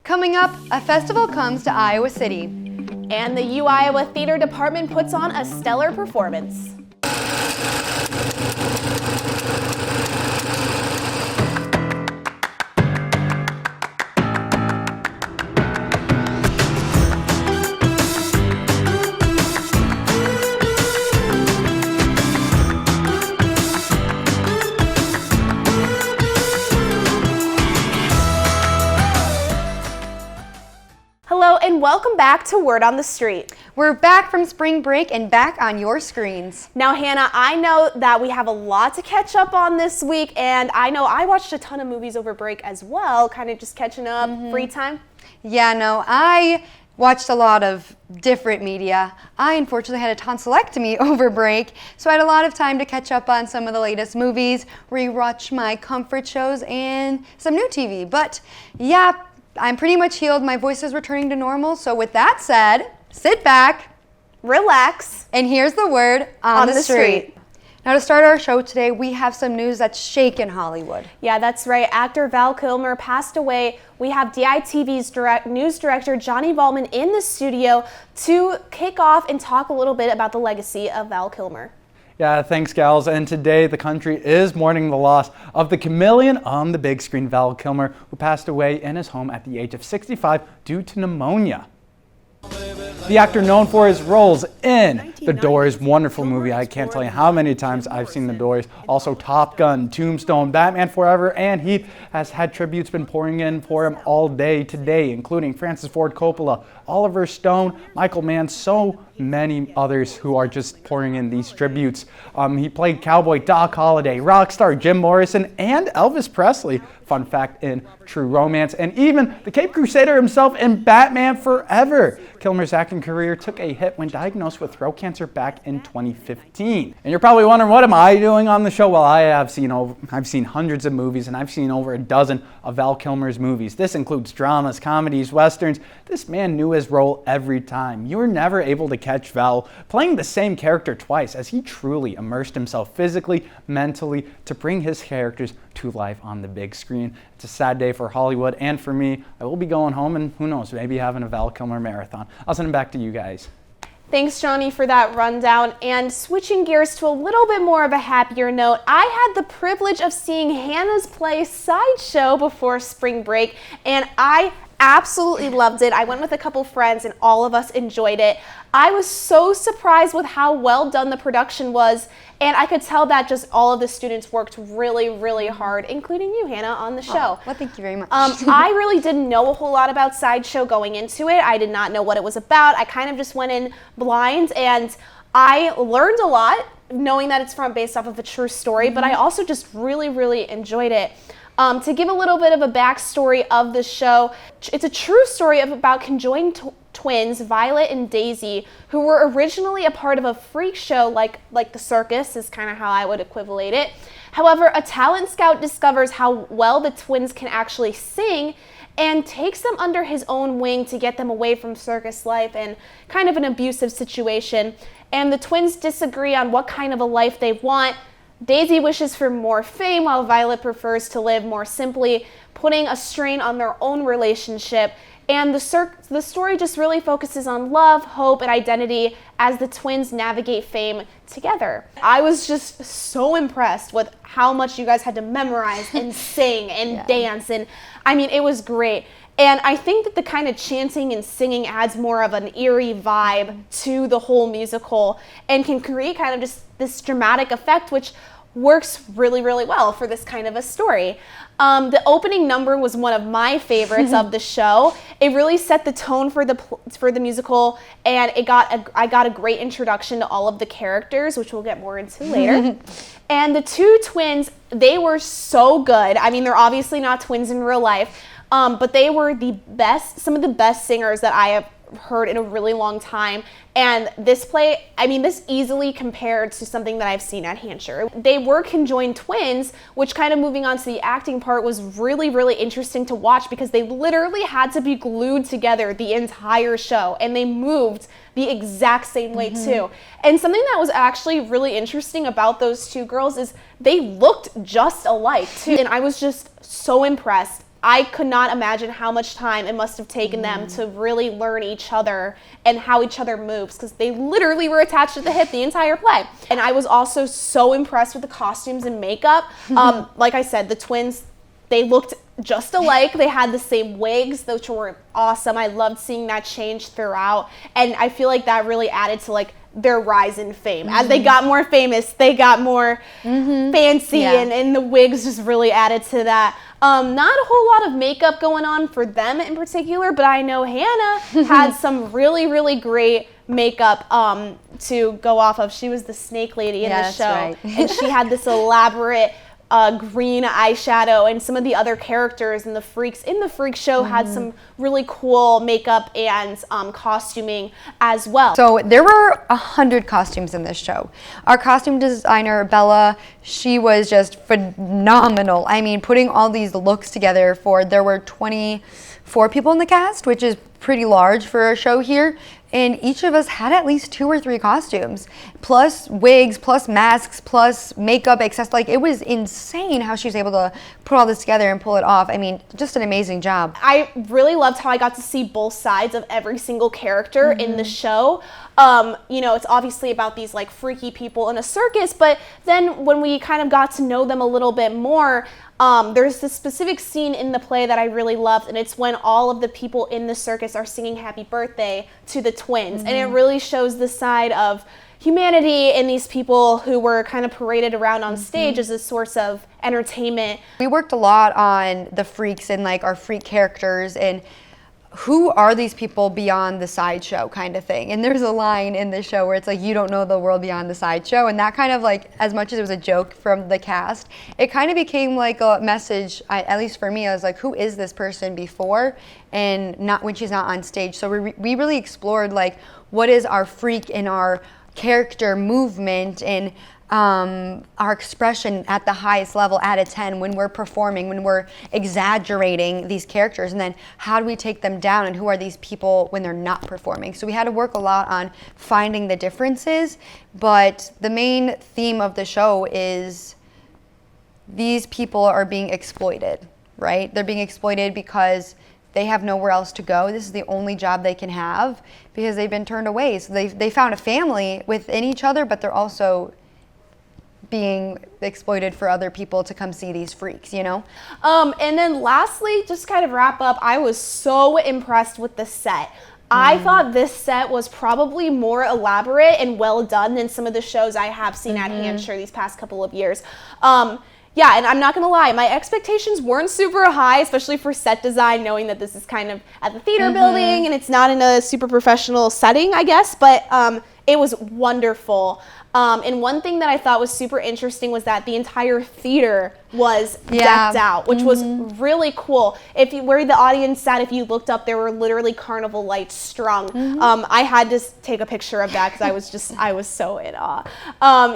Coming up, a festival comes to Iowa City. And the U Iowa Theater Department puts on a stellar performance. Hello and welcome back to Word on the Street. We're back from spring break and back on your screens. Now, Hannah, I know that we have a lot to catch up on this week, and I know I watched a ton of movies over break as well, kind of just catching up, free time. Yeah, no, I watched a lot of different media. I unfortunately had a tonsillectomy over break, so I had a lot of time to catch up on some of the latest movies, rewatch my comfort shows, and some new TV. But yeah, I'm pretty much healed. My voice is returning to normal. So with that said, sit back, relax, and here's the word on the street. Now to start our show today, we have some news that's shaken Hollywood. Yeah, that's right. Actor Val Kilmer passed away. We have DITV's news director Johnny Ballman in the studio to kick off and talk a little bit about the legacy of Val Kilmer. Yeah, thanks, gals. And today the country is mourning the loss of the chameleon on the big screen, Val Kilmer, who passed away in his home at the age of 65 due to pneumonia. The actor known for his roles in The Doors, wonderful movie. I can't tell you how many times I've seen The Doors. Also Top Gun, Tombstone, Batman Forever, and he has had tributes been pouring in for him all day today, including Francis Ford Coppola, Oliver Stone, Michael Mann, so many others who are just pouring in these tributes. He played cowboy Doc Holliday, rock star Jim Morrison, and Elvis Presley, fun fact, in True Romance, and even the Cape Crusader himself in Batman Forever. Kilmer's acting career took a hit when diagnosed with throat cancer back in 2015. And you're probably wondering, what am I doing on the show? Well, I've seen hundreds of movies, and I've seen over a dozen of Val Kilmer's movies. This includes dramas, comedies, westerns. This man knew his role every time. You were never able to catch Val playing the same character twice, as he truly immersed himself physically, mentally, to bring his characters to life on the big screen. It's a sad day for Hollywood and for me. I will be going home and who knows, maybe having a Val Kilmer marathon. I'll send it back to you guys. Thanks, Johnny, for that rundown. And switching gears to a little bit more of a happier note, I had the privilege of seeing Hannah's play Sideshow before spring break, and I absolutely loved it. I went with a couple friends and all of us enjoyed it. I was so surprised with how well done the production was, and I could tell that just all of the students worked really, really hard, including you, Hannah, on the show. Well, thank you very much. I really didn't know a whole lot about Sideshow going into it. I did not know what it was about. I kind of just went in blind, and I learned a lot knowing that it's based off of a true story, but I also just really, really enjoyed it. To give a little bit of a backstory of the show, it's a true story about conjoined twins, Violet and Daisy, who were originally a part of a freak show like the circus is kind of how I would equivalent it. However, a talent scout discovers how well the twins can actually sing and takes them under his own wing to get them away from circus life and kind of an abusive situation. And the twins disagree on what kind of a life they want. Daisy wishes for more fame while Violet prefers to live more simply, putting a strain on their own relationship. And the story just really focuses on love, hope, and identity as the twins navigate fame together. I was just so impressed with how much you guys had to memorize and sing and dance. And I mean, it was great. And I think that the kind of chanting and singing adds more of an eerie vibe to the whole musical and can create kind of just this dramatic effect, which works really, really well for this kind of a story. The opening number was one of my favorites of the show. It really set the tone for the musical, and I got a great introduction to all of the characters, which we'll get more into later. And the two twins, they were so good. I mean, they're obviously not twins in real life, but they were some of the best singers that I have heard in a really long time. And this play, I mean, this easily compared to something that I've seen at Hampshire. They were conjoined twins, which kind of moving on to the acting part was really, really interesting to watch because they literally had to be glued together the entire show, and they moved the exact same way too. And something that was actually really interesting about those two girls is they looked just alike too. And I was just so impressed. I could not imagine how much time it must have taken them to really learn each other and how each other moves, because they literally were attached at the hip the entire play. And I was also so impressed with the costumes and makeup. Like I said, the twins, they looked just alike. They had the same wigs, which were awesome. I loved seeing that change throughout. And I feel like that really added to like their rise in fame. As they got more famous, they got more fancy, and the wigs just really added to that. Not a whole lot of makeup going on for them in particular, but I know Hannah had some really, really great makeup to go off of. She was the snake lady in the show, right. and she had this elaborate green eyeshadow, and some of the other characters and the freaks in the freak show had some really cool makeup and costuming as well. So there were 100 costumes in this show. Our costume designer, Bella, she was just phenomenal. I mean, putting all these looks together there were 24 people in the cast, which is pretty large for a show here. And each of us had at least 2 or 3 costumes, plus wigs, plus masks, plus makeup, access. Like, it was insane how she was able to put all this together and pull it off. I mean, just an amazing job. I really loved how I got to see both sides of every single character in the show. You know, it's obviously about these like freaky people in a circus, but then when we kind of got to know them a little bit more, there's this specific scene in the play that I really loved, and it's when all of the people in the circus are singing happy birthday to the twins. And it really shows the side of humanity and these people who were kind of paraded around on stage as a source of entertainment. We worked a lot on the freaks and like our freak characters and who are these people beyond the sideshow kind of thing. And there's a line in the show where it's like, you don't know the world beyond the sideshow. And that kind of like, as much as it was a joke from the cast, it kind of became like a message, at least for me. I was like, who is this person before and not when she's not on stage? So we really explored like, what is our freak and our character movement and our expression at the highest level out of 10 when we're performing, when we're exaggerating these characters, and then how do we take them down and who are these people when they're not performing. So we had to work a lot on finding the differences, but the main theme of the show is these people are being exploited, right? They're being exploited because they have nowhere else to go. This is the only job they can have because they've been turned away. So they found a family within each other, but they're also being exploited for other people to come see these freaks, you know? And then lastly, just kind of wrap up, I was so impressed with the set. I thought this set was probably more elaborate and well done than some of the shows I have seen at Hampshire these past couple of years. Yeah, and I'm not gonna lie, my expectations weren't super high, especially for set design, knowing that this is kind of at the theater building and it's not in a super professional setting, I guess, but it was wonderful. And one thing that I thought was super interesting was that the entire theater was decked out, which was really cool. If you where the audience sat, if you looked up, there were literally carnival lights strung. I had to take a picture of that because I was so in awe.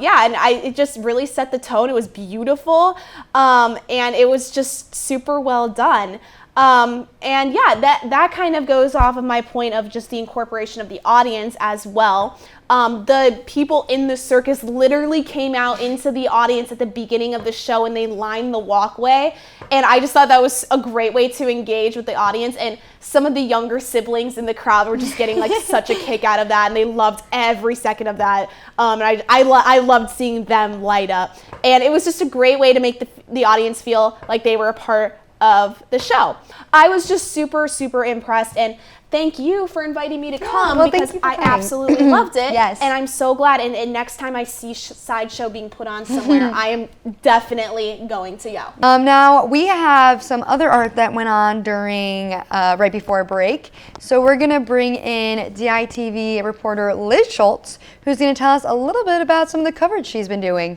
Yeah, and it just really set the tone. It was beautiful, and it was just super well done. And yeah, that kind of goes off of my point of just the incorporation of the audience as well. The people in the circus literally came out into the audience at the beginning of the show and they lined the walkway. And I just thought that was a great way to engage with the audience. And some of the younger siblings in the crowd were just getting like such a kick out of that. And they loved every second of that. And I loved seeing them light up. And it was just a great way to make the audience feel like they were a part of the show. I was just super, super impressed, and thank you for inviting me to come because I absolutely loved it. Yes. And I'm so glad, and next time I see sideshow being put on somewhere, I am definitely going to go. Now, we have some other art that went on during, right before break. So we're gonna bring in DITV reporter Liz Schultz, who's gonna tell us a little bit about some of the coverage she's been doing.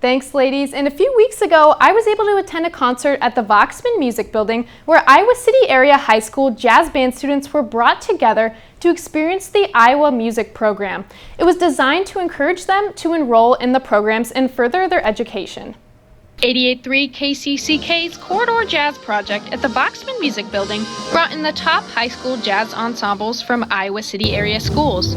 Thanks, ladies. And a few weeks ago, I was able to attend a concert at the Voxman Music Building where Iowa City area high school jazz band students were brought together to experience the Iowa Music Program. It was designed to encourage them to enroll in the programs and further their education. 88.3 KCCK's Corridor Jazz Project at the Voxman Music Building brought in the top high school jazz ensembles from Iowa City area schools.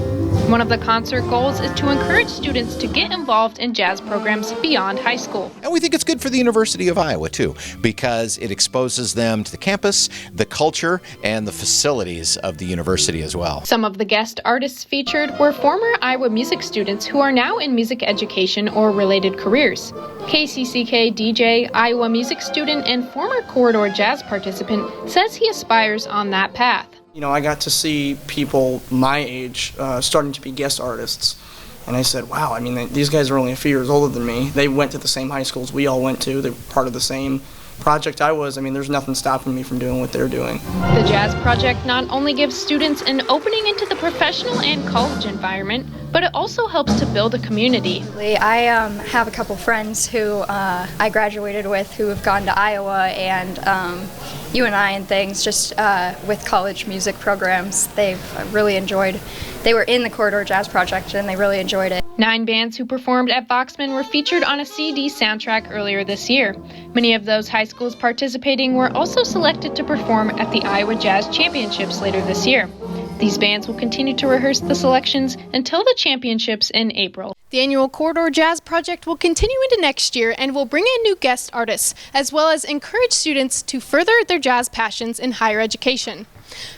One of the concert goals is to encourage students to get involved in jazz programs beyond high school. And we think it's good for the University of Iowa, too, because it exposes them to the campus, the culture, and the facilities of the university as well. Some of the guest artists featured were former Iowa music students who are now in music education or related careers. KCCK DJ, Iowa music student, and former Corridor Jazz participant says he aspires on that path. You know, I got to see people my age starting to be guest artists. And I said, wow, I mean, these guys are only a few years older than me. They went to the same high schools we all went to. They were part of the same project I was. I mean, there's nothing stopping me from doing what they're doing. The Jazz Project not only gives students an opening into the professional and college environment, but it also helps to build a community. I have a couple friends who I graduated with who have gone to Iowa and UNI and things, just with college music programs. They've really enjoyed. They were in the Corridor Jazz Project and they really enjoyed it. 9 bands who performed at Voxman were featured on a CD soundtrack earlier this year. Many of those high schools participating were also selected to perform at the Iowa Jazz Championships later this year. These bands will continue to rehearse the selections until the championships in April. The annual Corridor Jazz Project will continue into next year and will bring in new guest artists, as well as encourage students to further their jazz passions in higher education.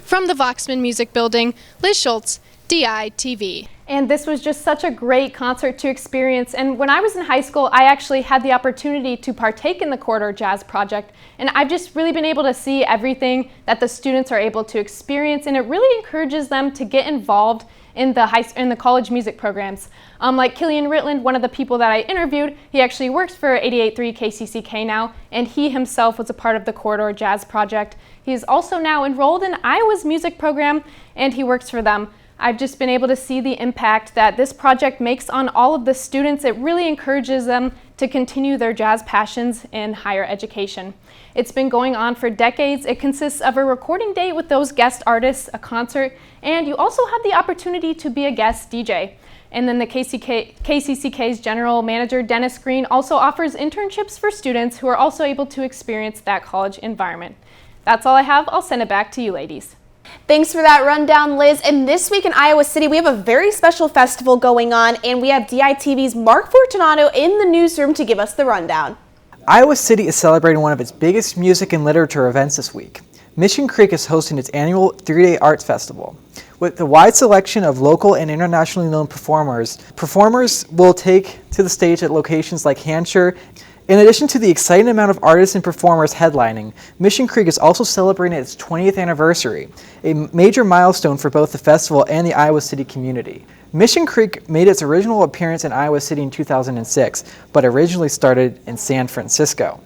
From the Voxman Music Building, Liz Schultz, DITV. And this was just such a great concert to experience. And when I was in high school, I actually had the opportunity to partake in the Corridor Jazz Project. And I've just really been able to see everything that the students are able to experience. And it really encourages them to get involved in the college music programs. Like Killian Ritland, one of the people that I interviewed, he actually works for 88.3 KCCK now, and he himself was a part of the Corridor Jazz Project. He's also now enrolled in Iowa's music program, and he works for them. I've just been able to see the impact that this project makes on all of the students. It really encourages them to continue their jazz passions in higher education. It's been going on for decades. It consists of a recording date with those guest artists, a concert, and you also have the opportunity to be a guest DJ. And then the KCCK's general manager, Dennis Green, also offers internships for students who are also able to experience that college environment. That's all I have. I'll send it back to you ladies. Thanks for that rundown, Liz. And this week in Iowa City, we have a very special festival going on, and we have DITV's Mark Fortunato in the newsroom to give us the rundown. Iowa City is celebrating one of its biggest music and literature events this week. Mission Creek is hosting its annual 3-day arts festival. With a wide selection of local and internationally known performers will take to the stage at locations like Hampshire. In addition to the exciting amount of artists and performers headlining, Mission Creek is also celebrating its 20th anniversary, a major milestone for both the festival and the Iowa City community. Mission Creek made its original appearance in Iowa City in 2006, but originally started in San Francisco.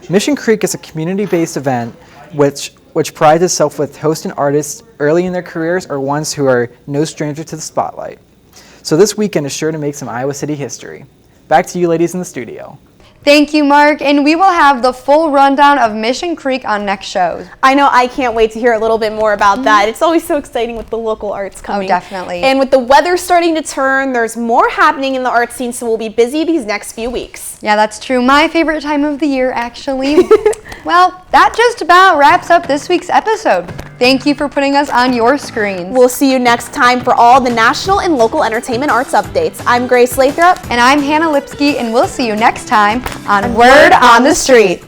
Mission Creek is a community-based event which prides itself with hosting artists early in their careers or ones who are no stranger to the spotlight. So this weekend is sure to make some Iowa City history. Back to you ladies in the studio. Thank you, Mark, and we will have the full rundown of Mission Creek on next shows. I know, I can't wait to hear a little bit more about that. It's always so exciting with the local arts coming. Oh, definitely. And with the weather starting to turn, there's more happening in the art scene, so we'll be busy these next few weeks. Yeah, that's true. My favorite time of the year, actually. Well, that just about wraps up this week's episode. Thank you for putting us on your screens. We'll see you next time for all the national and local entertainment arts updates. I'm Grace Lathrop. And I'm Hannah Lipsky, and we'll see you next time on Word on the Street.